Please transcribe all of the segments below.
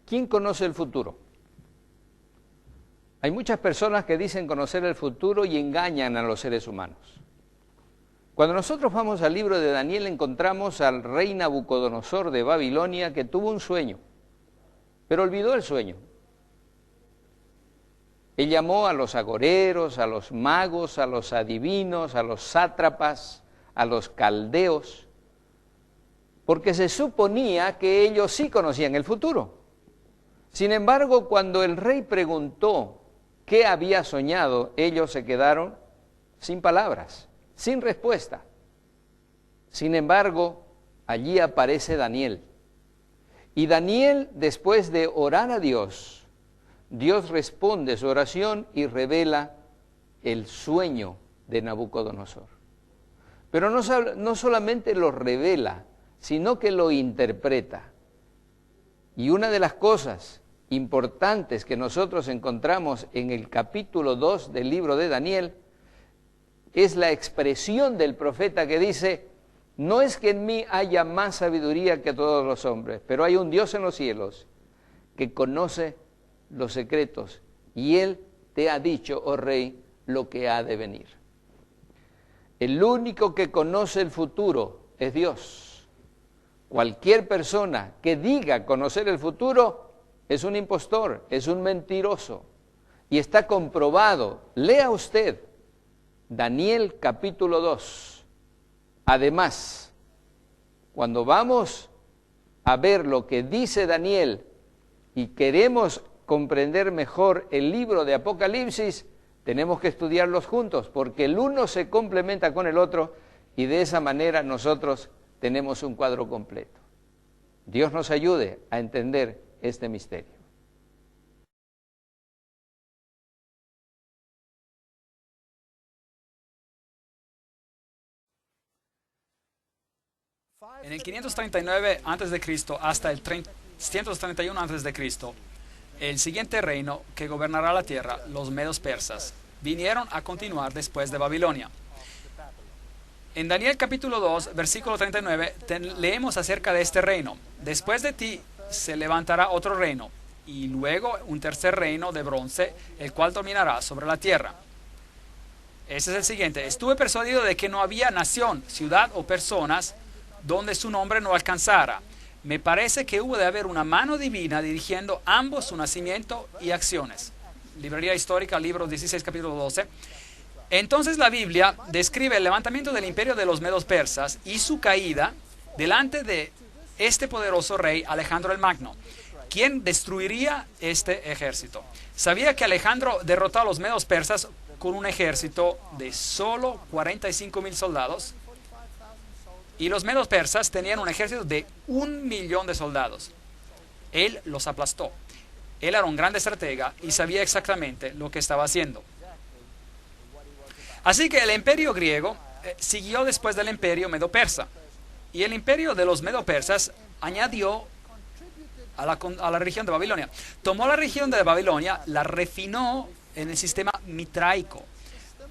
¿Quién conoce el futuro? Hay muchas personas que dicen conocer el futuro y engañan a los seres humanos. Cuando nosotros vamos al libro de Daniel encontramos al rey Nabucodonosor de Babilonia que tuvo un sueño, pero olvidó el sueño. Él llamó a los agoreros, a los magos, a los adivinos, a los sátrapas, a los caldeos, porque se suponía que ellos sí conocían el futuro. Sin embargo, cuando el rey preguntó qué había soñado, ellos se quedaron sin palabras, sin respuesta. Sin embargo, allí aparece Daniel. Y Daniel, después de orar a Dios, Dios responde su oración y revela el sueño de Nabucodonosor. Pero no solamente lo revela, sino que lo interpreta. Y una de las cosas importantes que nosotros encontramos en el capítulo 2 del libro de Daniel es la expresión del profeta que dice: no es que en mí haya más sabiduría que todos los hombres, pero hay un Dios en los cielos que conoce los secretos y Él te ha dicho, oh rey, lo que ha de venir. El único que conoce el futuro es Dios. Cualquier persona que diga conocer el futuro es un impostor, es un mentiroso. Y está comprobado. Lea usted Daniel capítulo 2. Además, cuando vamos a ver lo que dice Daniel y queremos comprender mejor el libro de Apocalipsis, tenemos que estudiarlos juntos, porque el uno se complementa con el otro y de esa manera nosotros tenemos un cuadro completo. Dios nos ayude a entender este misterio. En el 539 a.C. hasta el 331 a.C., el siguiente reino que gobernará la tierra, los medos persas, vinieron a continuar después de Babilonia. En Daniel capítulo 2, versículo 39, leemos acerca de este reino. Después de ti se levantará otro reino, y luego un tercer reino de bronce, el cual dominará sobre la tierra. Ese es el siguiente. Estuve persuadido de que no había nación, ciudad o personas donde su nombre no alcanzara. Me parece que hubo de haber una mano divina dirigiendo ambos su nacimiento y acciones. Librería Histórica, libro 16, capítulo 12. Entonces la Biblia describe el levantamiento del imperio de los medos persas y su caída delante de este poderoso rey Alejandro el Magno, quien destruiría este ejército. Sabía que Alejandro derrotó a los medos persas con un ejército de solo 45,000 soldados, y los medos persas tenían un ejército de 1,000,000 de soldados. Él los aplastó. Él era un gran estratega y sabía exactamente lo que estaba haciendo. Así que el imperio griego siguió después del imperio medo-persa. Y el imperio de los medo-persas añadió a la región de Babilonia. Tomó la región de Babilonia, la refinó en el sistema mitraico,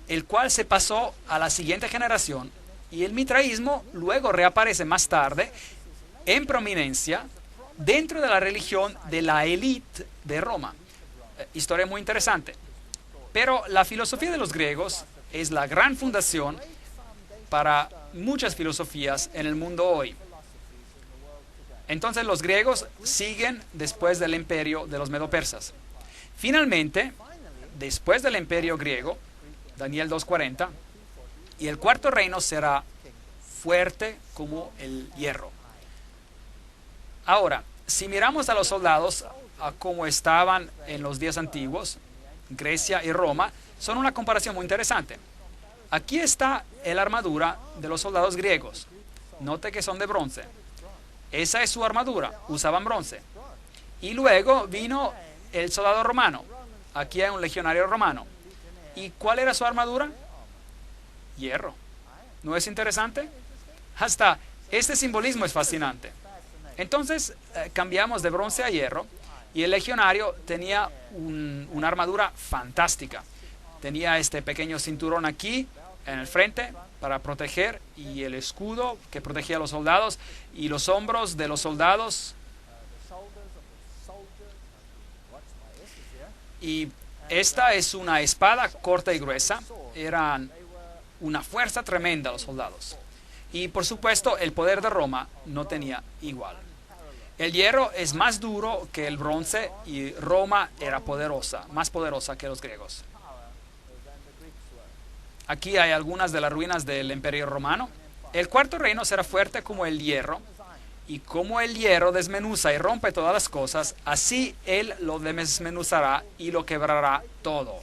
el cual se pasó a la siguiente generación. Y el mitraísmo luego reaparece más tarde en prominencia dentro de la religión de la élite de Roma. Historia muy interesante. Pero la filosofía de los griegos es la gran fundación para muchas filosofías en el mundo hoy. Entonces los griegos siguen después del imperio de los medo-persas. Finalmente, después del imperio griego, Daniel 2:40, y el cuarto reino será fuerte como el hierro. Ahora, si miramos a los soldados a cómo estaban en los días antiguos, Grecia y Roma, son una comparación muy interesante. Aquí está la armadura de los soldados griegos. Note que son de bronce. Esa es su armadura, usaban bronce. Y luego vino el soldado romano. Aquí hay un legionario romano. ¿Y cuál era su armadura? Hierro. ¿No es interesante? Hasta este simbolismo es fascinante. Entonces cambiamos de bronce a hierro y el legionario tenía una armadura fantástica. Tenía este pequeño cinturón aquí en el frente para proteger y el escudo que protegía a los soldados y los hombros de los soldados. Y esta es una espada corta y gruesa. Eran una fuerza tremenda los soldados. Y por supuesto el poder de Roma no tenía igual. El hierro es más duro que el bronce y Roma era poderosa, más poderosa que los griegos. Aquí hay algunas de las ruinas del Imperio Romano. El cuarto reino será fuerte como el hierro, y como el hierro desmenuza y rompe todas las cosas, así él lo desmenuzará y lo quebrará todo.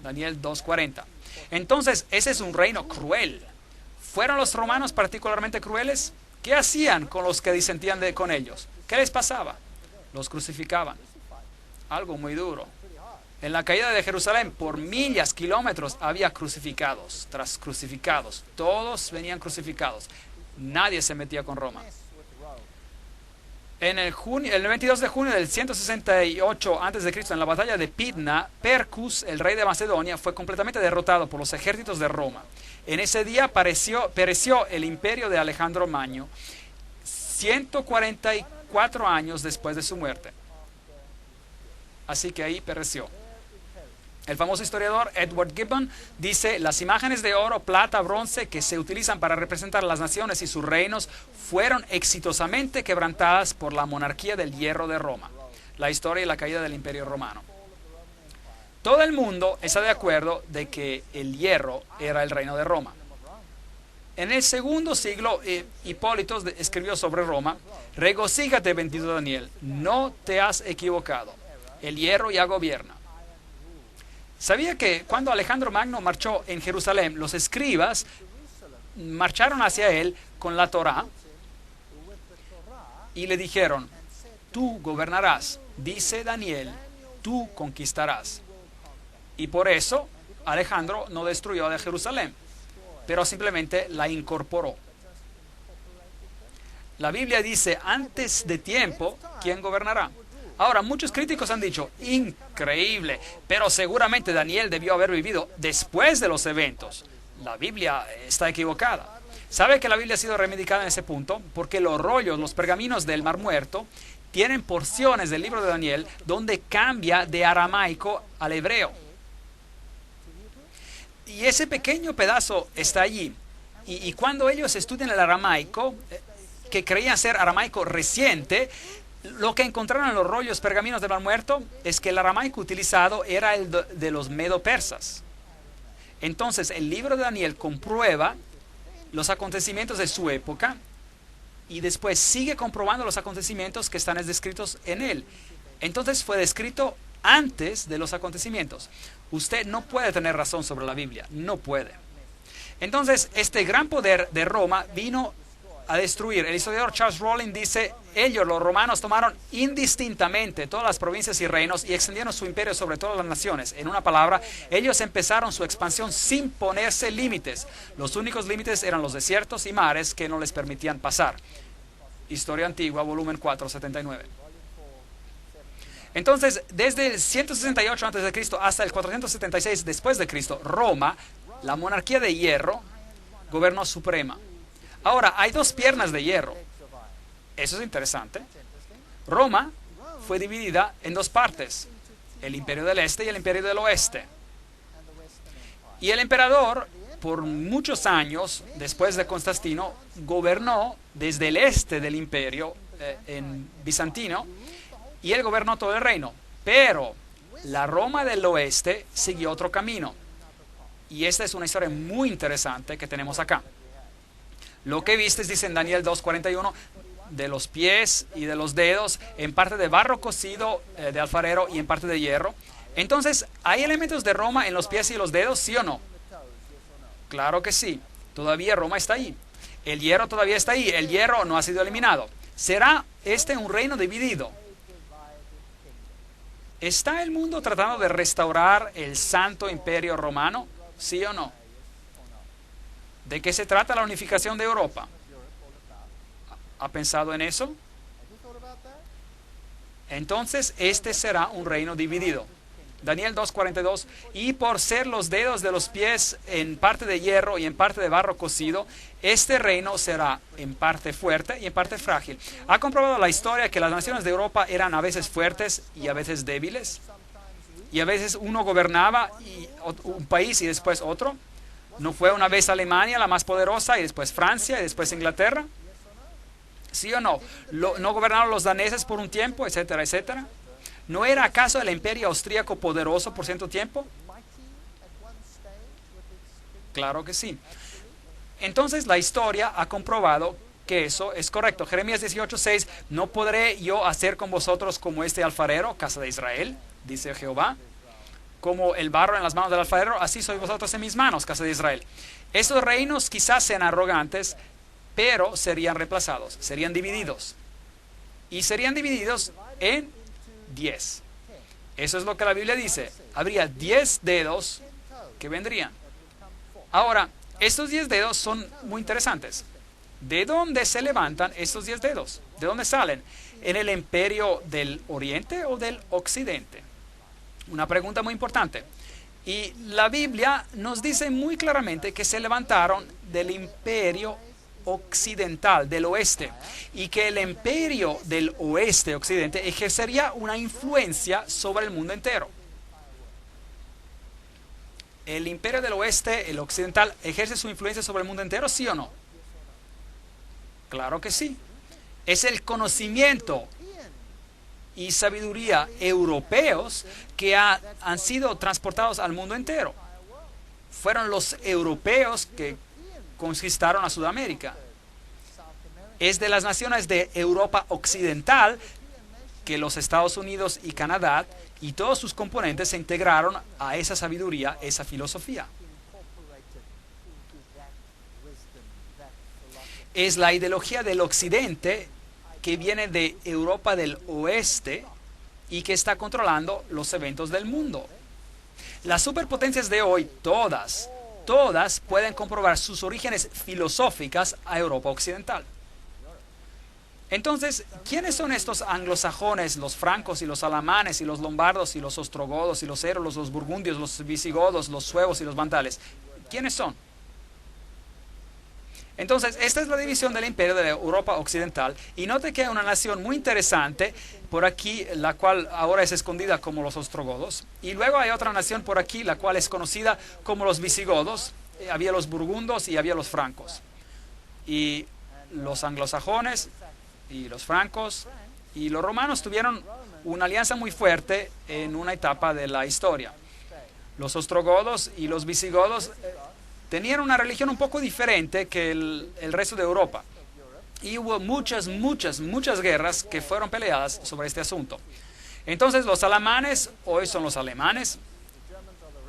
Daniel 2:40. Entonces, ese es un reino cruel. ¿Fueron los romanos particularmente crueles? ¿Qué hacían con los que disentían con ellos? ¿Qué les pasaba? Los crucificaban. Algo muy duro. En la caída de Jerusalén, por millas, kilómetros, había crucificados tras crucificados. Todos venían crucificados. Nadie se metía con Roma. El 22 de junio del 168 a.C., en la batalla de Pydna, Percus, el rey de Macedonia, fue completamente derrotado por los ejércitos de Roma. En ese día pereció el imperio de Alejandro Magno, 144 años después de su muerte. Así que ahí pereció. El famoso historiador Edward Gibbon dice: las imágenes de oro, plata, bronce que se utilizan para representar las naciones y sus reinos fueron exitosamente quebrantadas por la monarquía del hierro de Roma. La historia y la caída del Imperio Romano. Todo el mundo está de acuerdo de que el hierro era el reino de Roma. En el segundo siglo, Hipólito escribió sobre Roma: regocíjate, bendito Daniel, no te has equivocado. El hierro ya gobierna. ¿Sabía que cuando Alejandro Magno marchó en Jerusalén, los escribas marcharon hacia él con la Torá y le dijeron: tú gobernarás, dice Daniel, tú conquistarás? Y por eso Alejandro no destruyó a Jerusalén, pero simplemente la incorporó. La Biblia dice: antes de tiempo, ¿quién gobernará? Ahora, muchos críticos han dicho: increíble, pero seguramente Daniel debió haber vivido después de los eventos. La Biblia está equivocada. ¿Sabe que la Biblia ha sido reivindicada en ese punto? Porque los rollos, los pergaminos del Mar Muerto, tienen porciones del libro de Daniel donde cambia de aramaico al hebreo. Y ese pequeño pedazo está allí. Y cuando ellos estudian el aramaico, que creían ser aramaico reciente, lo que encontraron en los rollos pergaminos del Mar Muerto es que el aramaico utilizado era el de los medo-persas. Entonces el libro de Daniel comprueba los acontecimientos de su época y después sigue comprobando los acontecimientos que están descritos en él. Entonces fue descrito antes de los acontecimientos. Usted no puede tener razón sobre la Biblia, no puede. Entonces este gran poder de Roma vino a destruir. El historiador Charles Rowling dice, ellos, los romanos, tomaron indistintamente todas las provincias y reinos y extendieron su imperio sobre todas las naciones. En una palabra, ellos empezaron su expansión sin ponerse límites. Los únicos límites eran los desiertos y mares que no les permitían pasar. Historia Antigua, volumen 4, 79. Entonces, desde el 168 a.C. hasta el 476 después de Cristo, Roma, la monarquía de hierro, gobernó suprema. Ahora, hay dos piernas de hierro. Eso es interesante. Roma fue dividida en dos partes, el imperio del este y el imperio del oeste. Y el emperador, por muchos años, después de Constantino, gobernó desde el este del imperio en bizantino, y él gobernó todo el reino. Pero la Roma del oeste siguió otro camino. Y esta es una historia muy interesante que tenemos acá. Lo que vistes, dice en Daniel 2:41, de los pies y de los dedos, en parte de barro cocido de alfarero y en parte de hierro. Entonces, ¿hay elementos de Roma en los pies y los dedos, sí o no? Claro que sí. Todavía Roma está ahí. El hierro todavía está ahí. El hierro no ha sido eliminado. ¿Será este un reino dividido? ¿Está el mundo tratando de restaurar el Santo Imperio Romano? ¿Sí o no? ¿De qué se trata la unificación de Europa? ¿Ha pensado en eso? Entonces, este será un reino dividido. Daniel 2:42, y por ser los dedos de los pies en parte de hierro y en parte de barro cocido, este reino será en parte fuerte y en parte frágil. ¿Ha comprobado la historia que las naciones de Europa eran a veces fuertes y a veces débiles? Y a veces uno gobernaba un país y después otro. ¿No fue una vez Alemania la más poderosa y después Francia y después Inglaterra? ¿Sí o no? ¿No gobernaron los daneses por un tiempo, etcétera, etcétera? ¿No era acaso el imperio austríaco poderoso por cierto tiempo? Claro que sí. Entonces la historia ha comprobado que eso es correcto. Jeremías 18:6, no podré yo hacer con vosotros como este alfarero, casa de Israel, dice Jehová. Como el barro en las manos del alfarero, así sois vosotros en mis manos, casa de Israel. Estos reinos quizás sean arrogantes, pero serían reemplazados, serían divididos. Y serían divididos en 10. Eso es lo que la Biblia dice. Habría 10 dedos que vendrían. Ahora, estos 10 dedos son muy interesantes. ¿De dónde se levantan estos 10 dedos? ¿De dónde salen? ¿En el imperio del oriente o del occidente? Una pregunta muy importante. Y la Biblia nos dice muy claramente que se levantaron del imperio occidental, del oeste, y que el imperio del oeste, occidente, ejercería una influencia sobre el mundo entero. ¿El imperio del oeste, el occidental, ejerce su influencia sobre el mundo entero, sí o no? Claro que sí. Es el conocimiento y sabiduría europeos que han sido transportados al mundo entero. Fueron los europeos que conquistaron a Sudamérica. Es de las naciones de Europa occidental que los Estados Unidos y Canadá y todos sus componentes se integraron a esa sabiduría, esa filosofía. Es la ideología del occidente que viene de Europa del oeste y que está controlando los eventos del mundo. Las superpotencias de hoy, todas pueden comprobar sus orígenes filosóficas a Europa occidental. Entonces, ¿quiénes son estos anglosajones, los francos y los alamanes y los lombardos y los ostrogodos y los érolos, los burgundios, los visigodos, los suevos y los vandales? ¿Quiénes son? Entonces, esta es la división del imperio de Europa occidental. Y note que hay una nación muy interesante por aquí, la cual ahora es escondida como los ostrogodos. Y luego hay otra nación por aquí, la cual es conocida como los visigodos. Había los burgundos y había los francos. Y los anglosajones y los francos y los romanos tuvieron una alianza muy fuerte en una etapa de la historia. Los ostrogodos y los visigodos tenían una religión un poco diferente que el resto de Europa. Y hubo muchas guerras que fueron peleadas sobre este asunto. Entonces los alamanes hoy son los alemanes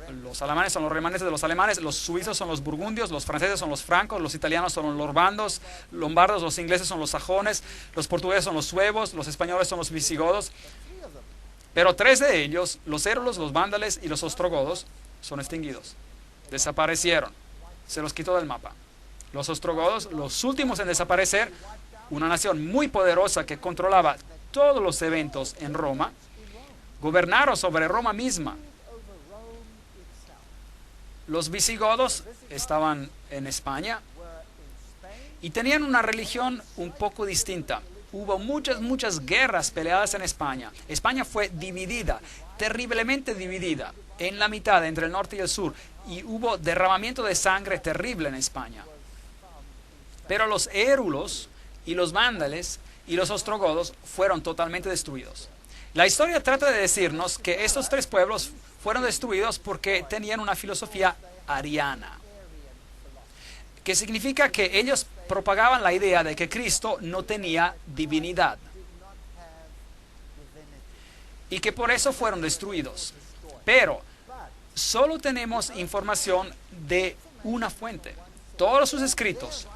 Los alemanes son los remanentes de los alemanes, los suizos son los burgundios, los franceses son los francos, los italianos son los lombardos, los ingleses son los sajones, los portugueses son los suevos, los españoles son los visigodos. Pero 3 de ellos, los érulos, los vándalos y los ostrogodos, son extinguidos. Desaparecieron. Se los quitó del mapa. Los ostrogodos, los últimos en desaparecer, una nación muy poderosa que controlaba todos los eventos en Roma, gobernaron sobre Roma misma. Los visigodos estaban en España y tenían una religión un poco distinta. Hubo muchas guerras peleadas en España. España fue dividida, terriblemente dividida, en la mitad entre el norte y el sur. Y hubo derramamiento de sangre terrible en España. Pero los érulos y los vándalos y los ostrogodos fueron totalmente destruidos. La historia trata de decirnos que estos 3 pueblos fueron destruidos porque tenían una filosofía ariana, que significa que ellos propagaban la idea de que Cristo no tenía divinidad y que por eso fueron destruidos. Pero solo tenemos información de una fuente. Todos sus escritos,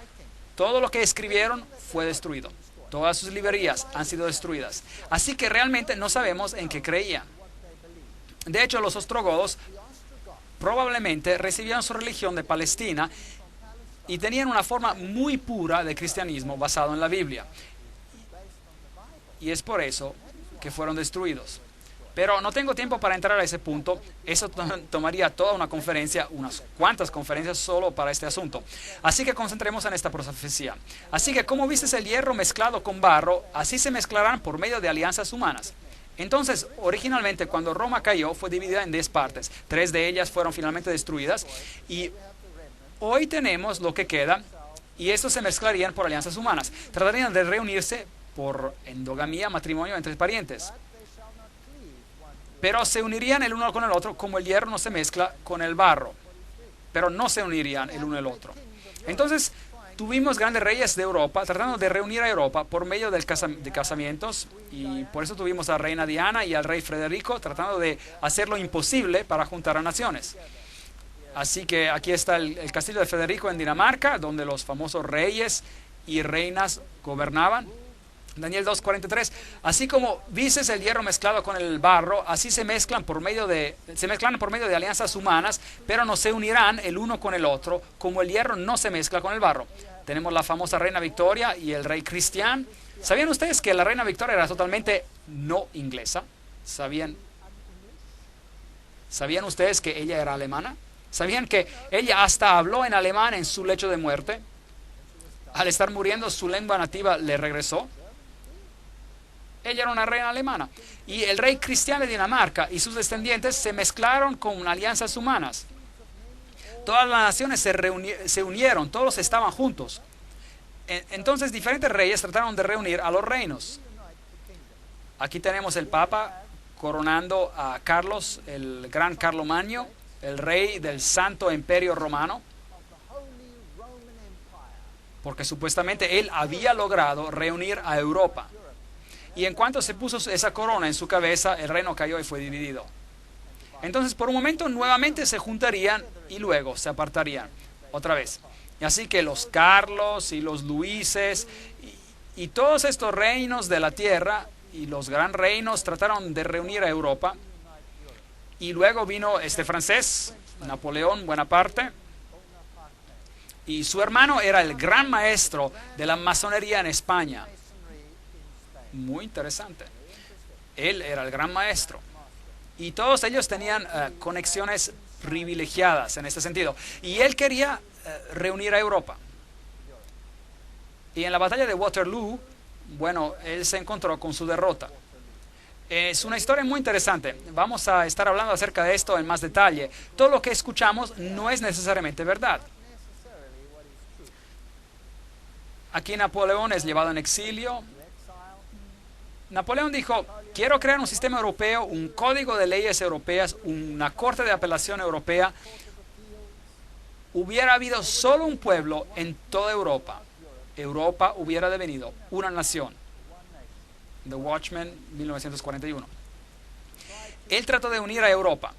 todo lo que escribieron fue destruido. Todas sus librerías han sido destruidas. Así que realmente no sabemos en qué creían. De hecho, los ostrogodos probablemente recibieron su religión de Palestina y tenían una forma muy pura de cristianismo basado en la Biblia. Y es por eso que fueron destruidos. Pero no tengo tiempo para entrar a ese punto. Eso tomaría toda una conferencia, unas cuantas conferencias solo para este asunto. Así que concentremos en esta profecía. Así que como viste el hierro mezclado con barro, así se mezclarán por medio de alianzas humanas. Entonces, originalmente cuando Roma cayó fue dividida en 10 partes. 3 de ellas fueron finalmente destruidas y hoy tenemos lo que queda y estos se mezclarían por alianzas humanas. Tratarían de reunirse por endogamía, matrimonio entre parientes. Pero se unirían el uno con el otro como el hierro no se mezcla con el barro. Pero no se unirían el uno el otro. Entonces, tuvimos grandes reyes de Europa tratando de reunir a Europa por medio de casamientos. Y por eso tuvimos a la reina Diana y al rey Federico tratando de hacer lo imposible para juntar a naciones. Así que aquí está el castillo de Federico en Dinamarca, donde los famosos reyes y reinas gobernaban. Daniel 2:43, así como vistes el hierro mezclado con el barro, así se mezclan por medio de alianzas humanas, pero no se unirán el uno con el otro, como el hierro no se mezcla con el barro. Tenemos la famosa reina Victoria y el rey Cristián. ¿Sabían ustedes que la reina Victoria era totalmente no inglesa? ¿Sabían ustedes que ella era alemana? ¿Sabían que ella hasta habló en alemán en su lecho de muerte? Al estar muriendo, su lengua nativa le regresó. Ella era una reina alemana. Y el rey Cristián de Dinamarca y sus descendientes se mezclaron con alianzas humanas. Todas las naciones se unieron, todos estaban juntos. Entonces diferentes reyes trataron de reunir a los reinos. Aquí tenemos el Papa coronando a Carlos, el gran Carlomagno, el rey del Santo Imperio Romano, porque supuestamente él había logrado reunir a Europa. Y en cuanto se puso esa corona en su cabeza, el reino cayó y fue dividido. Entonces, por un momento, nuevamente se juntarían y luego se apartarían otra vez. Y así que los Carlos y los Luises y todos estos reinos de la tierra y los gran reinos trataron de reunir a Europa. Y luego vino este francés, Napoleón Bonaparte, y su hermano era el gran maestro de la masonería en España. Muy interesante. Él era el gran maestro. Y todos ellos tenían conexiones privilegiadas en este sentido. Y él quería reunir a Europa. Y en la batalla de Waterloo, bueno, él se encontró con su derrota. Es una historia muy interesante. Vamos a estar hablando acerca de esto en más detalle. Todo lo que escuchamos no es necesariamente verdad. Aquí Napoleón es llevado en exilio. Napoleón dijo, quiero crear un sistema europeo, un código de leyes europeas, una corte de apelación europea. Hubiera habido solo un pueblo en toda Europa. Europa hubiera devenido una nación. The Watchman, 1941. Él trató de unir a Europa.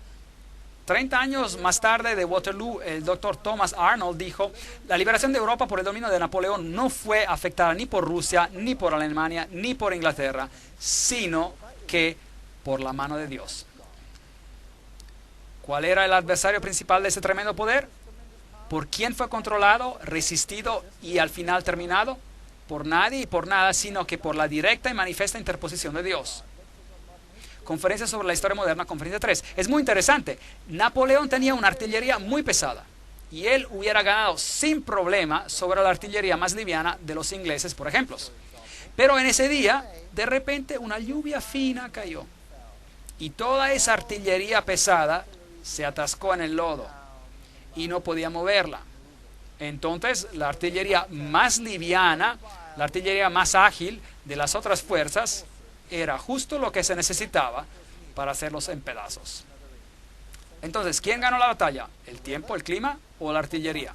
30 años más tarde de Waterloo, el doctor Thomas Arnold dijo: la liberación de Europa por el dominio de Napoleón no fue afectada ni por Rusia, ni por Alemania, ni por Inglaterra, sino que por la mano de Dios. ¿Cuál era el adversario principal de ese tremendo poder? ¿Por quién fue controlado, resistido y al final terminado? Por nadie y por nada, sino que por la directa y manifiesta interposición de Dios. Conferencia sobre la historia moderna, conferencia 3. Es muy interesante. Napoleón tenía una artillería muy pesada y él hubiera ganado sin problema sobre la artillería más liviana de los ingleses, por ejemplo. Pero en ese día, de repente, una lluvia fina cayó y toda esa artillería pesada se atascó en el lodo y no podía moverla. Entonces, la artillería más liviana, la artillería más ágil de las otras fuerzas, era justo lo que se necesitaba para hacerlos en pedazos. Entonces, ¿quién ganó la batalla? ¿El tiempo, el clima o la artillería?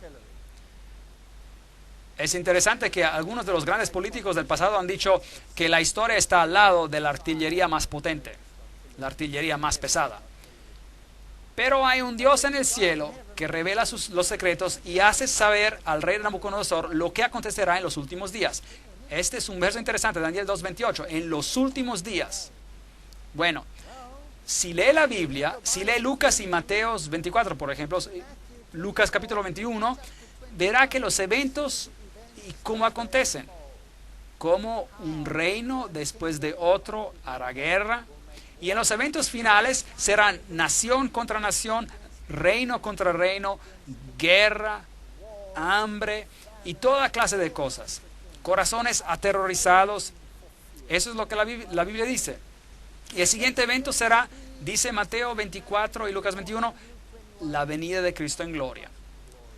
Es interesante que algunos de los grandes políticos del pasado han dicho que la historia está al lado de la artillería más potente, la artillería más pesada. Pero hay un Dios en el cielo que revela los secretos y hace saber al rey Nabucodonosor lo que acontecerá en los últimos días. Este es un verso interesante, Daniel 2:28, en los últimos días. Bueno, si lee la Biblia, si lee Lucas y Mateos 24, por ejemplo, Lucas capítulo 21, verá que los eventos y cómo acontecen, como un reino después de otro hará guerra, y en los eventos finales serán nación contra nación, reino contra reino, guerra, hambre y toda clase de cosas. Corazones aterrorizados. Eso es lo que la Biblia dice. Y el siguiente evento será, dice Mateo 24 y Lucas 21, la venida de Cristo en gloria,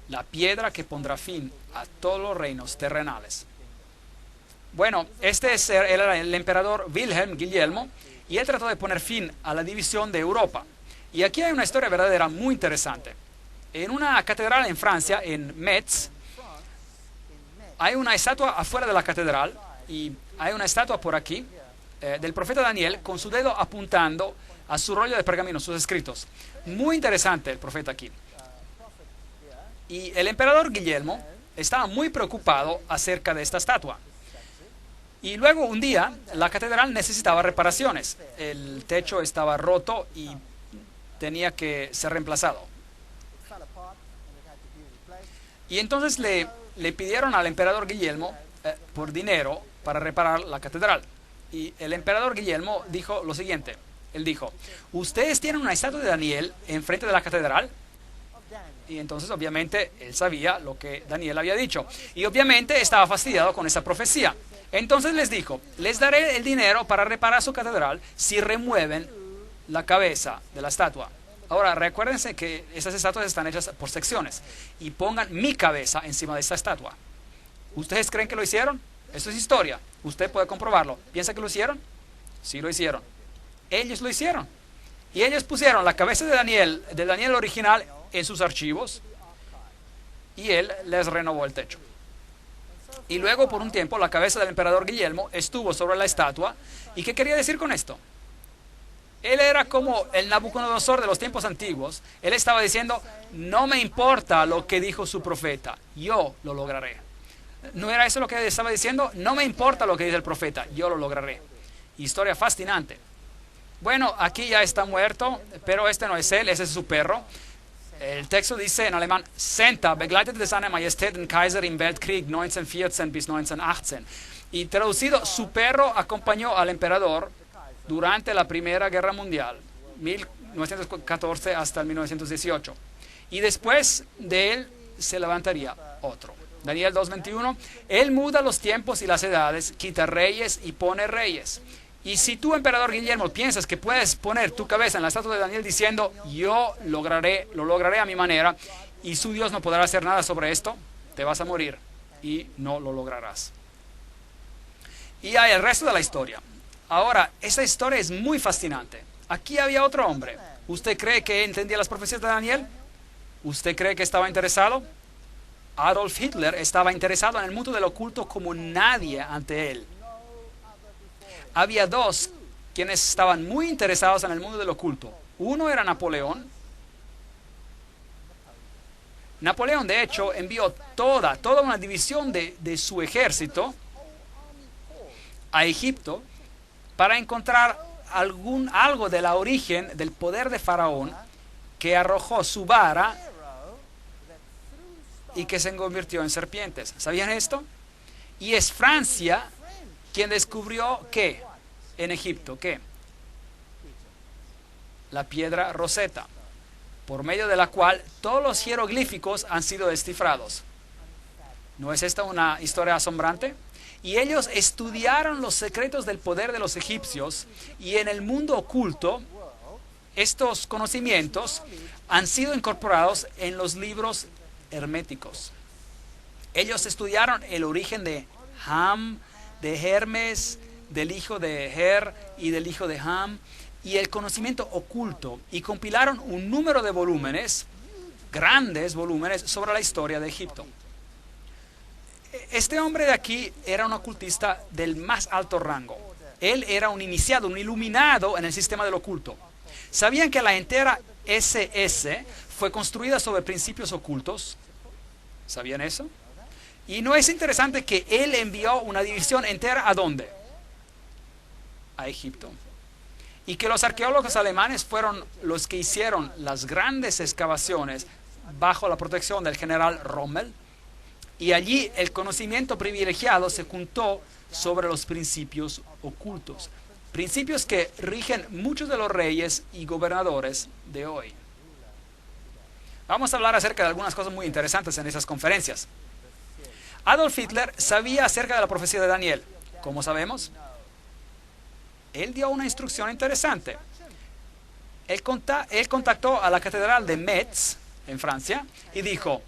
la piedra que pondrá fin a todos los reinos terrenales. Bueno, este era el emperador Wilhelm Guillermo, y él trató de poner fin a la división de Europa. Y aquí hay una historia verdadera muy interesante. En una catedral en Francia, en Metz, hay una estatua afuera de la catedral, y hay una estatua por aquí del profeta Daniel con su dedo apuntando a su rollo de pergamino, sus escritos. Muy interesante el profeta aquí. Y el emperador Guillermo estaba muy preocupado acerca de esta estatua. Y luego un día la catedral necesitaba reparaciones. El techo estaba roto y tenía que ser reemplazado. Y entonces le pidieron al emperador Guillermo por dinero para reparar la catedral. Y el emperador Guillermo dijo lo siguiente. Él dijo: ¿ustedes tienen una estatua de Daniel enfrente de la catedral? Y entonces obviamente él sabía lo que Daniel había dicho. Y obviamente estaba fastidiado con esa profecía. Entonces les dijo: les daré el dinero para reparar su catedral si remueven la cabeza de la estatua. Ahora, recuérdense que esas estatuas están hechas por secciones. Y pongan mi cabeza encima de esta estatua. ¿Ustedes creen que lo hicieron? Esto es historia. Usted puede comprobarlo. ¿Piensa que lo hicieron? Sí, lo hicieron. Ellos lo hicieron. Y ellos pusieron la cabeza de Daniel original en sus archivos. Y él les renovó el techo. Y luego, por un tiempo, la cabeza del emperador Guillermo estuvo sobre la estatua. ¿Y qué quería decir con esto? Él era como el Nabucodonosor de los tiempos antiguos. Él estaba diciendo: no me importa lo que dijo su profeta, yo lo lograré. ¿No era eso lo que estaba diciendo? No me importa lo que dice el profeta, yo lo lograré. Historia fascinante. Bueno, aquí ya está muerto, pero este no es él, ese es su perro. El texto dice en alemán: Senta begleitete seine Majestät den Kaiser im Weltkrieg 1914 bis 1918. Y traducido, su perro acompañó al emperador durante la Primera Guerra Mundial, 1914 hasta el 1918. Y después de él se levantaría otro. Daniel 2:21, él muda los tiempos y las edades, quita reyes y pone reyes. Y si tú, emperador Guillermo, piensas que puedes poner tu cabeza en la estatua de Daniel diciendo: yo lo lograré a mi manera, y su Dios no podrá hacer nada sobre esto, te vas a morir y no lo lograrás. Y hay el resto de la historia. Ahora, esta historia es muy fascinante. Aquí había otro hombre. ¿Usted cree que entendía las profecías de Daniel? ¿Usted cree que estaba interesado? Adolf Hitler estaba interesado en el mundo del oculto como nadie ante él. Había dos quienes estaban muy interesados en el mundo del oculto. Uno era Napoleón Napoleón, de hecho, envió toda una división de su ejército a Egipto para encontrar algo del origen del poder de Faraón, que arrojó su vara y que se convirtió en serpientes. ¿Sabían esto? Y es Francia quien descubrió ¿qué? En Egipto, ¿qué? La piedra Rosetta, por medio de la cual todos los jeroglíficos han sido descifrados. ¿No es esta una historia asombrante? Y ellos estudiaron los secretos del poder de los egipcios, y en el mundo oculto estos conocimientos han sido incorporados en los libros herméticos. Ellos estudiaron el origen de Ham, de Hermes, del hijo de Her y del hijo de Ham, y el conocimiento oculto, y compilaron un número de volúmenes, grandes volúmenes, sobre la historia de Egipto. Este hombre de aquí era un ocultista del más alto rango. Él era un iniciado, un iluminado en el sistema del oculto. ¿Sabían que la entera SS fue construida sobre principios ocultos? ¿Sabían eso? Y no es interesante que él envió una división entera ¿a dónde? A Egipto. Y que los arqueólogos alemanes fueron los que hicieron las grandes excavaciones bajo la protección del general Rommel. Y allí el conocimiento privilegiado se juntó sobre los principios ocultos. Principios que rigen muchos de los reyes y gobernadores de hoy. Vamos a hablar acerca de algunas cosas muy interesantes en esas conferencias. Adolf Hitler sabía acerca de la profecía de Daniel. ¿Cómo sabemos? Él dio una instrucción interesante. Él contactó a la catedral de Metz, en Francia, y dijo: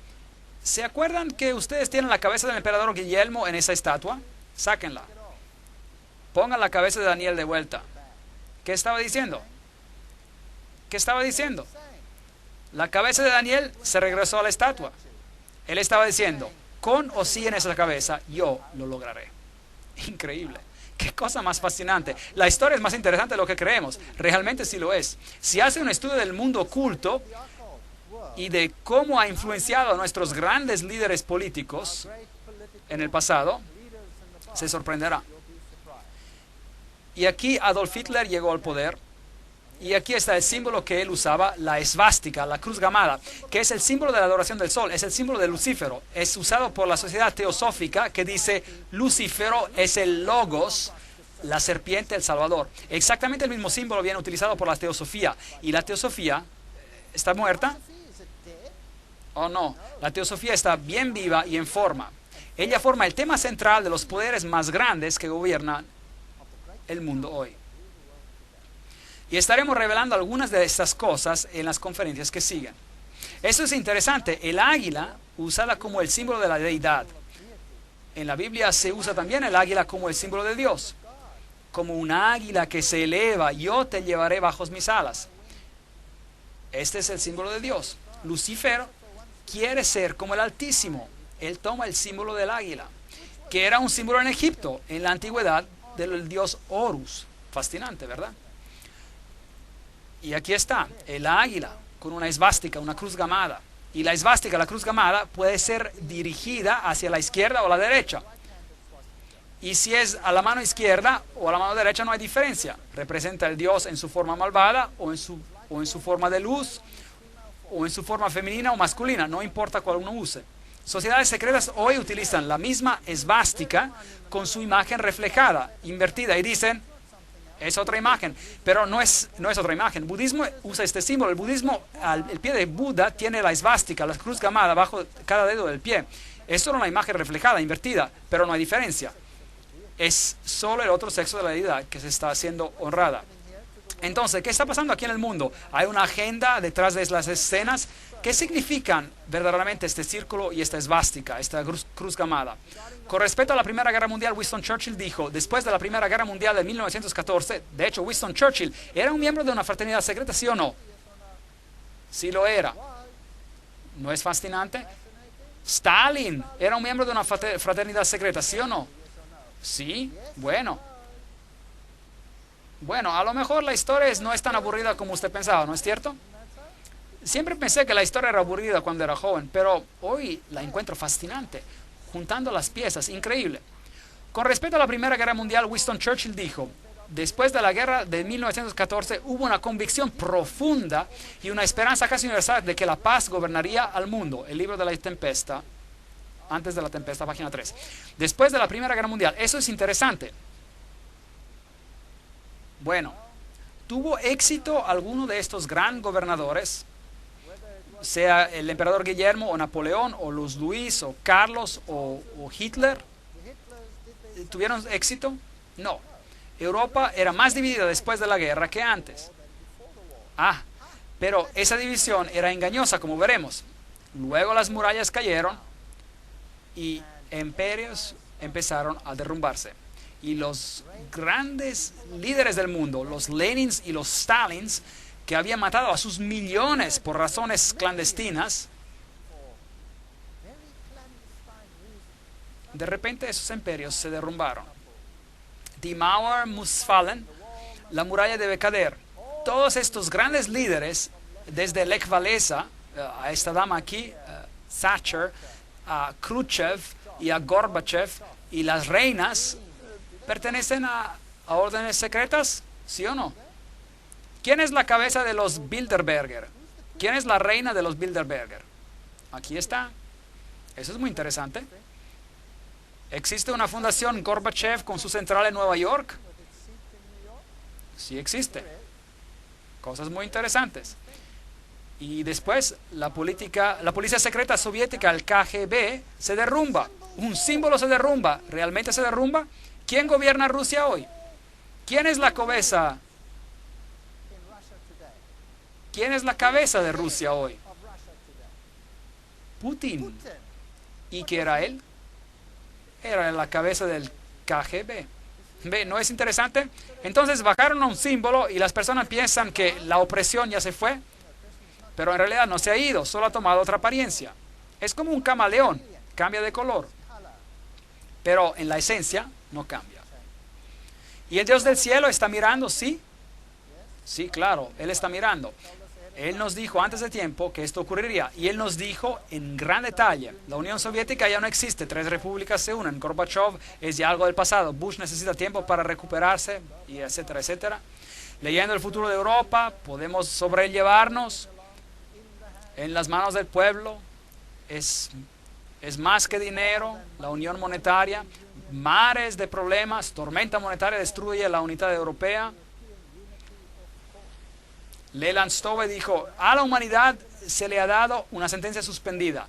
¿se acuerdan que ustedes tienen la cabeza del emperador Guillermo en esa estatua? Sáquenla. Pongan la cabeza de Daniel de vuelta. ¿Qué estaba diciendo? ¿Qué estaba diciendo? La cabeza de Daniel se regresó a la estatua. Él estaba diciendo: con o sin esa cabeza, yo lo lograré. Increíble. Qué cosa más fascinante. La historia es más interesante de lo que creemos. Realmente sí lo es. Si hace un estudio del mundo oculto y de cómo ha influenciado a nuestros grandes líderes políticos en el pasado, se sorprenderá. Y aquí Adolf Hitler llegó al poder. Y aquí está el símbolo que él usaba, la esvástica, la cruz gamada, que es el símbolo de la adoración del sol, es el símbolo de Lucífero. Es usado por la sociedad teosófica que dice: Lucífero es el logos, la serpiente, el salvador. Exactamente el mismo símbolo viene utilizado por la teosofía. ¿Y la teosofía está muerta? ¿O no? La teosofía está bien viva y en forma. Ella forma el tema central de los poderes más grandes que gobiernan el mundo hoy. Y estaremos revelando algunas de estas cosas en las conferencias que siguen. Eso es interesante. El águila, usada como el símbolo de la deidad. En la Biblia se usa también el águila como el símbolo de Dios. Como un águila que se eleva, yo te llevaré bajo mis alas. Este es el símbolo de Dios. Lucifer quiere ser como el Altísimo. Él toma el símbolo del águila, que era un símbolo en Egipto, en la antigüedad, del dios Horus. Fascinante, ¿verdad? Y aquí está, el águila con una esvástica, una cruz gamada. Y la esvástica, la cruz gamada, puede ser dirigida hacia la izquierda o la derecha. Y si es a la mano izquierda o a la mano derecha no hay diferencia. Representa el Dios en su forma malvada o en su forma de luz, o en su forma femenina o masculina, no importa cuál uno use. Sociedades secretas hoy utilizan la misma esvástica con su imagen reflejada, invertida, y dicen: es otra imagen, pero no es otra imagen. El budismo usa este símbolo. El budismo, el pie de Buda tiene la esvástica, la cruz gamada bajo cada dedo del pie. Es solo una imagen reflejada, invertida, pero no hay diferencia. Es solo el otro sexo de la deidad que se está siendo honrada. Entonces, ¿qué está pasando aquí en el mundo? Hay una agenda detrás de las escenas. ¿Qué significan verdaderamente este círculo y esta esvástica, esta cruz gamada? Con respecto a la Primera Guerra Mundial, Winston Churchill dijo, después de la Primera Guerra Mundial de 1914, de hecho, Winston Churchill era un miembro de una fraternidad secreta, ¿sí o no? Sí lo era. ¿No es fascinante? Stalin era un miembro de una fraternidad secreta, ¿sí o no? Sí, bueno, a lo mejor la historia no es tan aburrida como usted pensaba, ¿no es cierto? Siempre pensé que la historia era aburrida cuando era joven, pero hoy la encuentro fascinante, juntando las piezas, increíble. Con respecto a la Primera Guerra Mundial, Winston Churchill dijo: después de la guerra de 1914 hubo una convicción profunda y una esperanza casi universal de que la paz gobernaría al mundo. El libro de la tempestad, antes de la tempestad, página 3. Después de la Primera Guerra Mundial, eso es interesante. Bueno, ¿tuvo éxito alguno de estos gran gobernadores? Sea el emperador Guillermo o Napoleón o Luis Luis o Carlos o Hitler. ¿Tuvieron éxito? No. Europa era más dividida después de la guerra que antes. Pero esa división era engañosa, como veremos. Luego las murallas cayeron y imperios empezaron a derrumbarse. Y los grandes líderes del mundo, los Lenins y los Stalins, que habían matado a sus millones por razones clandestinas, de repente esos imperios se derrumbaron. Die Mauer muss fallen, la muralla debe caer. Todos estos grandes líderes, desde Lech Walesa, a esta dama aquí, Thatcher, a Khrushchev y a Gorbachev, y las reinas, ¿pertenecen a órdenes secretas? ¿Sí o no? ¿Quién es la cabeza de los Bilderberger? ¿Quién es la reina de los Bilderberger? Aquí está. Eso es muy interesante. ¿Existe una fundación Gorbachev con su central en Nueva York? Sí existe. Cosas muy interesantes. Y después la policía secreta soviética, el KGB, se derrumba. Un símbolo se derrumba. ¿Realmente se derrumba? ¿Quién gobierna Rusia hoy? ¿Quién es la cabeza? ¿Quién es la cabeza de Rusia hoy? Putin. ¿Y qué era él? Era la cabeza del KGB. ¿Ve? ¿No es interesante? Entonces bajaron a un símbolo y las personas piensan que la opresión ya se fue, pero en realidad no se ha ido, solo ha tomado otra apariencia. Es como un camaleón, cambia de color, pero en la esencia no cambia. ¿Y el Dios del cielo está mirando? Sí. Sí, claro, Él está mirando. Él nos dijo antes de tiempo que esto ocurriría, y Él nos dijo en gran detalle: la Unión Soviética ya no existe, 3 repúblicas se unen, Gorbachev es ya algo del pasado, Bush necesita tiempo para recuperarse, y etcétera, etcétera. Leyendo el futuro de Europa, podemos sobrellevarnos en las manos del pueblo. Es más que dinero, la unión monetaria, mares de problemas, tormenta monetaria destruye la unidad europea. Leland Stove dijo: a la humanidad se le ha dado una sentencia suspendida,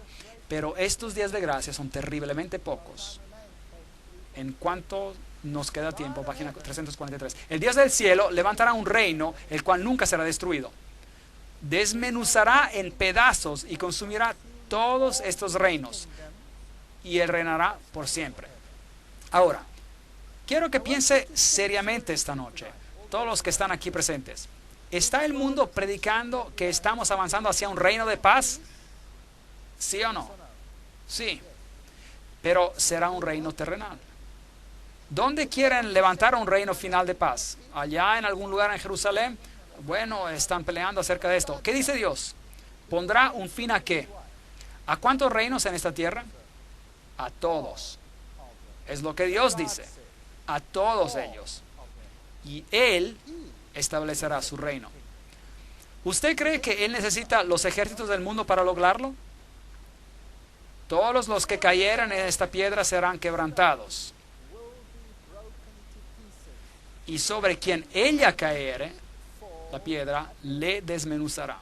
pero estos días de gracia son terriblemente pocos. En cuanto nos queda tiempo, página 343. El Dios del cielo levantará un reino, el cual nunca será destruido. Desmenuzará en pedazos y consumirá todos estos reinos, y Él reinará por siempre. Ahora, quiero que piense seriamente esta noche, todos los que están aquí presentes. ¿Está el mundo predicando que estamos avanzando hacia un reino de paz? ¿Sí o no? Sí. Pero será un reino terrenal. ¿Dónde quieren levantar un reino final de paz? ¿Allá en algún lugar en Jerusalén? Bueno, están peleando acerca de esto. ¿Qué dice Dios? ¿Pondrá un fin a qué? ¿A cuántos reinos en esta tierra? A todos. Es lo que Dios dice. A todos ellos. Y Él establecerá su reino. ¿Usted cree que Él necesita los ejércitos del mundo para lograrlo? Todos los que cayeran en esta piedra serán quebrantados. Y sobre quien ella caere, la piedra, le desmenuzará.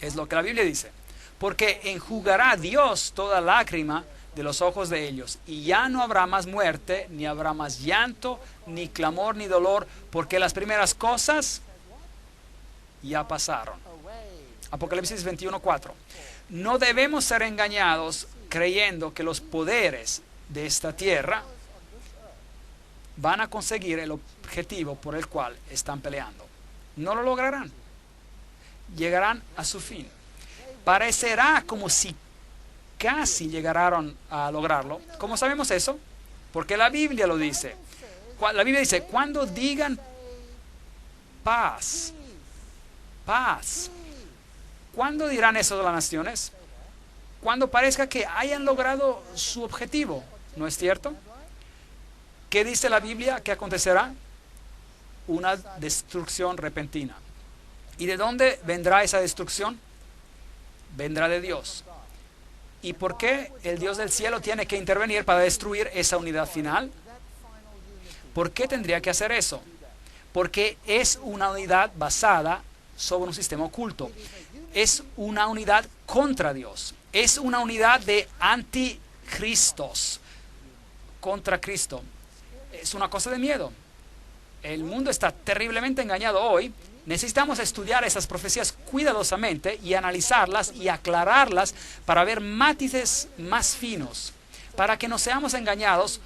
Es lo que la Biblia dice. Porque enjugará Dios toda lágrima de los ojos de ellos, y ya no habrá más muerte, ni habrá más llanto, ni clamor, ni dolor, porque las primeras cosas ya pasaron. Apocalipsis 21:4. No debemos ser engañados creyendo que los poderes de esta tierra van a conseguir el objetivo por el cual están peleando. No lo lograrán. Llegarán a su fin. Parecerá como si casi llegaron a lograrlo. ¿Cómo sabemos eso? Porque la Biblia lo dice. La Biblia dice: cuando digan paz, paz, ¿Cuándo dirán eso de las naciones? Cuando parezca que hayan logrado su objetivo, ¿no es cierto? ¿Qué dice la Biblia que acontecerá? Una destrucción repentina. ¿Y de dónde vendrá esa destrucción? Vendrá de Dios. ¿Y por qué el Dios del cielo tiene que intervenir para destruir esa unidad final? ¿Por qué tendría que hacer eso? Porque es una unidad basada sobre un sistema oculto. Es una unidad contra Dios. Es una unidad de anticristos contra Cristo. Es una cosa de miedo. El mundo está terriblemente engañado hoy. Necesitamos estudiar esas profecías cuidadosamente y analizarlas y aclararlas para ver matices más finos, para que no seamos engañados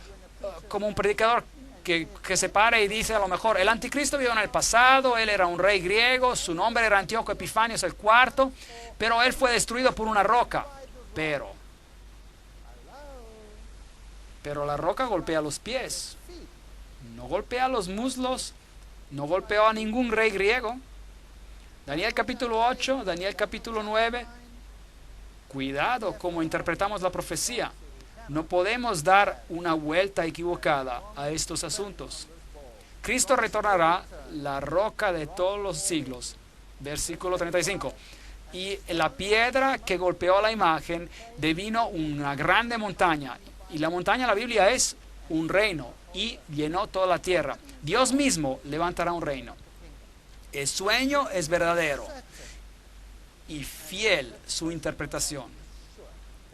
como un predicador que se para y dice a lo mejor, el anticristo vivió en el pasado, él era un rey griego, su nombre era Antíoco Epifanios el IV, pero él fue destruido por una roca. Pero la roca golpea los pies, no golpea los muslos, no golpeó a ningún rey griego. Daniel capítulo 8, Daniel capítulo 9. Cuidado cómo interpretamos la profecía. No podemos dar una vuelta equivocada a estos asuntos. Cristo retornará, la roca de todos los siglos. Versículo 35. Y la piedra que golpeó la imagen devino una grande montaña. Y la montaña en la Biblia es un reino y llenó toda la tierra. Dios mismo levantará un reino. El sueño es verdadero y fiel su interpretación.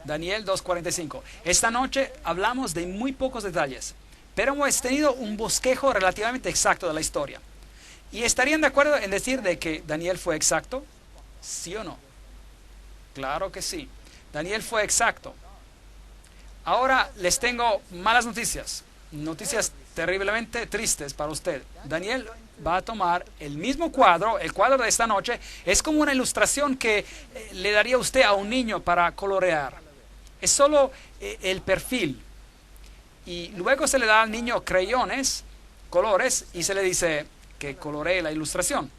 Daniel 2:45. Esta noche hablamos de muy pocos detalles, pero hemos tenido un bosquejo relativamente exacto de la historia. ¿Y estarían de acuerdo en decir de que Daniel fue exacto? ¿Sí o no? Claro que sí. Daniel fue exacto. Ahora les tengo malas noticias. Noticias terriblemente tristes para usted. Daniel va a tomar el mismo cuadro, el cuadro de esta noche. Es como una ilustración que le daría usted a un niño para colorear. Es solo el perfil. Y luego se le da al niño crayones, colores, y se le dice que coloree la ilustración.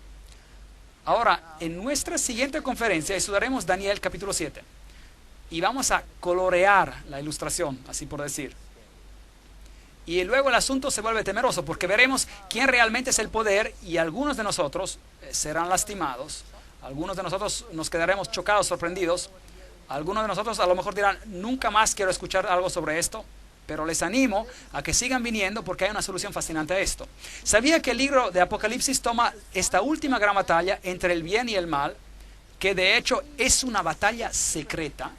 Ahora, en nuestra siguiente conferencia estudiaremos Daniel capítulo 7. Y vamos a colorear la ilustración, así por decir. Y luego el asunto se vuelve temeroso porque veremos quién realmente es el poder y algunos de nosotros serán lastimados. Algunos de nosotros nos quedaremos chocados, sorprendidos. Algunos de nosotros a lo mejor dirán, nunca más quiero escuchar algo sobre esto. Pero les animo a que sigan viniendo porque hay una solución fascinante a esto. ¿Sabía que el libro de Apocalipsis toma esta última gran batalla entre el bien y el mal? Que de hecho es una batalla secreta.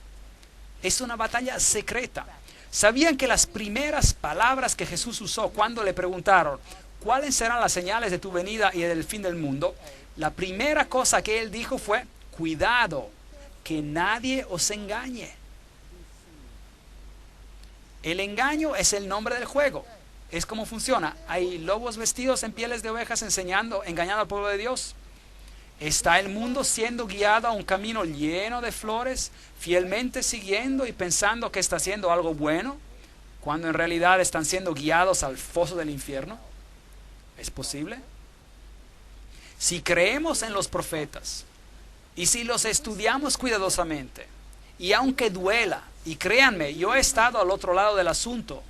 Es una batalla secreta. ¿Sabían que las primeras palabras que Jesús usó cuando le preguntaron cuáles serán las señales de tu venida y del fin del mundo? La primera cosa que él dijo fue, cuidado, que nadie os engañe. El engaño es el nombre del juego. Es como funciona. Hay lobos vestidos en pieles de ovejas engañando al pueblo de Dios. ¿Está el mundo siendo guiado a un camino lleno de flores, fielmente siguiendo y pensando que está haciendo algo bueno, cuando en realidad están siendo guiados al foso del infierno? ¿Es posible? Si creemos en los profetas y si los estudiamos cuidadosamente, y aunque duela, y créanme, yo he estado al otro lado del asunto,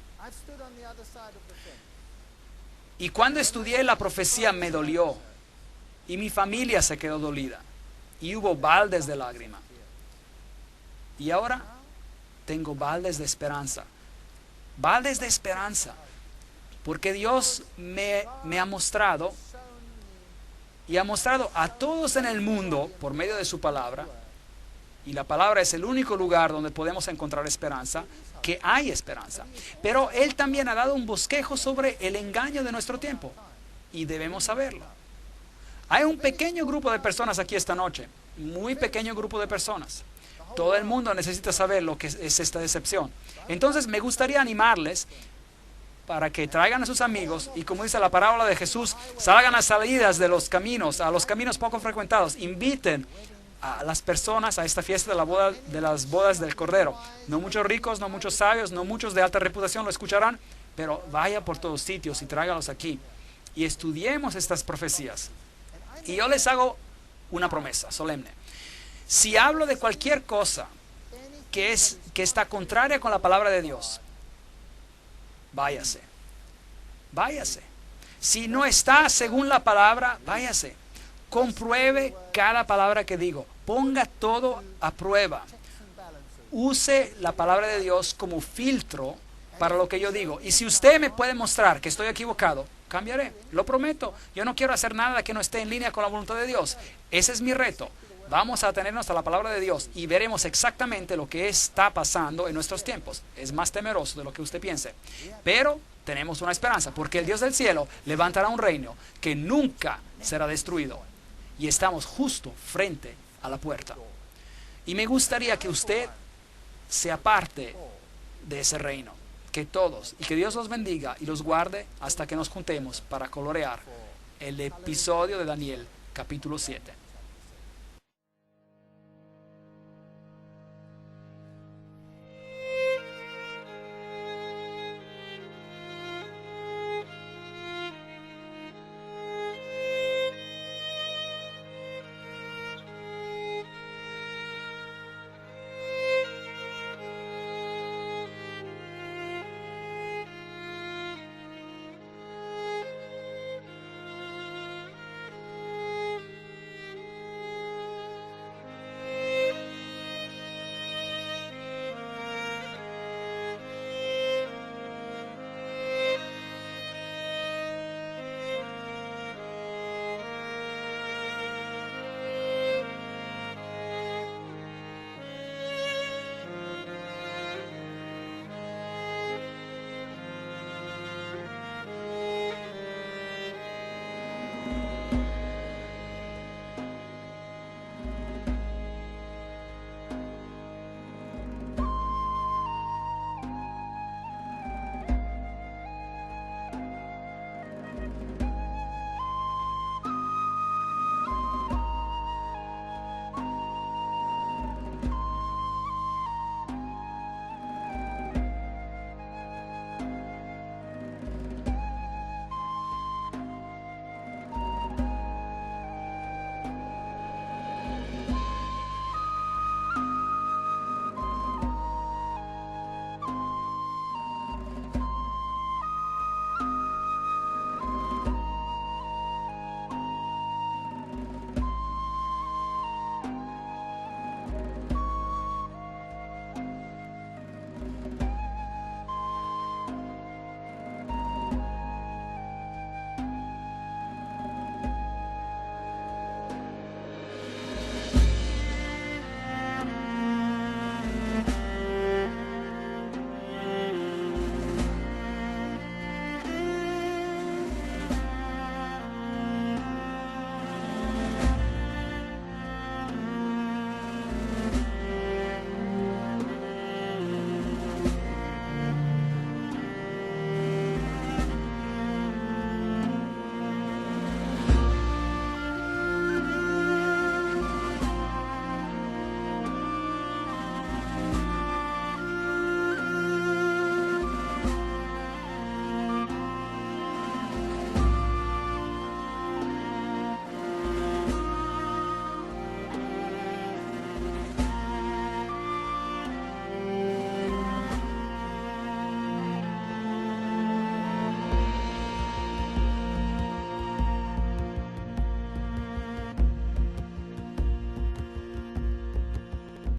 y cuando estudié la profecía me dolió, y mi familia se quedó dolida, y hubo baldes de lágrima. Y ahora tengo baldes de esperanza, porque Dios me ha mostrado, y ha mostrado a todos en el mundo, por medio de su palabra, y la palabra es el único lugar donde podemos encontrar esperanza, que hay esperanza. Pero Él también ha dado un bosquejo sobre el engaño de nuestro tiempo, y debemos saberlo. Hay un pequeño grupo de personas aquí esta noche, muy pequeño grupo de personas. Todo el mundo necesita saber lo que es esta decepción. Entonces me gustaría animarles para que traigan a sus amigos y, como dice la parábola de Jesús, salgan a salidas de los caminos, a los caminos poco frecuentados. Inviten a las personas a esta fiesta de las bodas del Cordero. No muchos ricos, no muchos sabios, no muchos de alta reputación lo escucharán, pero vaya por todos sitios y tráigalos aquí. Y estudiemos estas profecías. Y yo les hago una promesa solemne. Si hablo de cualquier cosa que está contraria con la palabra de Dios, váyase. Váyase. Si no está según la palabra, váyase. Compruebe cada palabra que digo. Ponga todo a prueba. Use la palabra de Dios como filtro para lo que yo digo. Y si usted me puede mostrar que estoy equivocado, cambiaré. Lo prometo. Yo no quiero hacer nada que no esté en línea con la voluntad de Dios. Ese es mi reto. Vamos a atenernos a la palabra de Dios y veremos exactamente lo que está pasando en nuestros tiempos. Es más temeroso de lo que usted piense. Pero tenemos una esperanza, porque el Dios del cielo levantará un reino que nunca será destruido. Y estamos justo frente a la puerta. Y me gustaría que usted sea parte de ese reino. Que todos, y que Dios los bendiga y los guarde hasta que nos juntemos para colorear el episodio de Daniel, capítulo 7.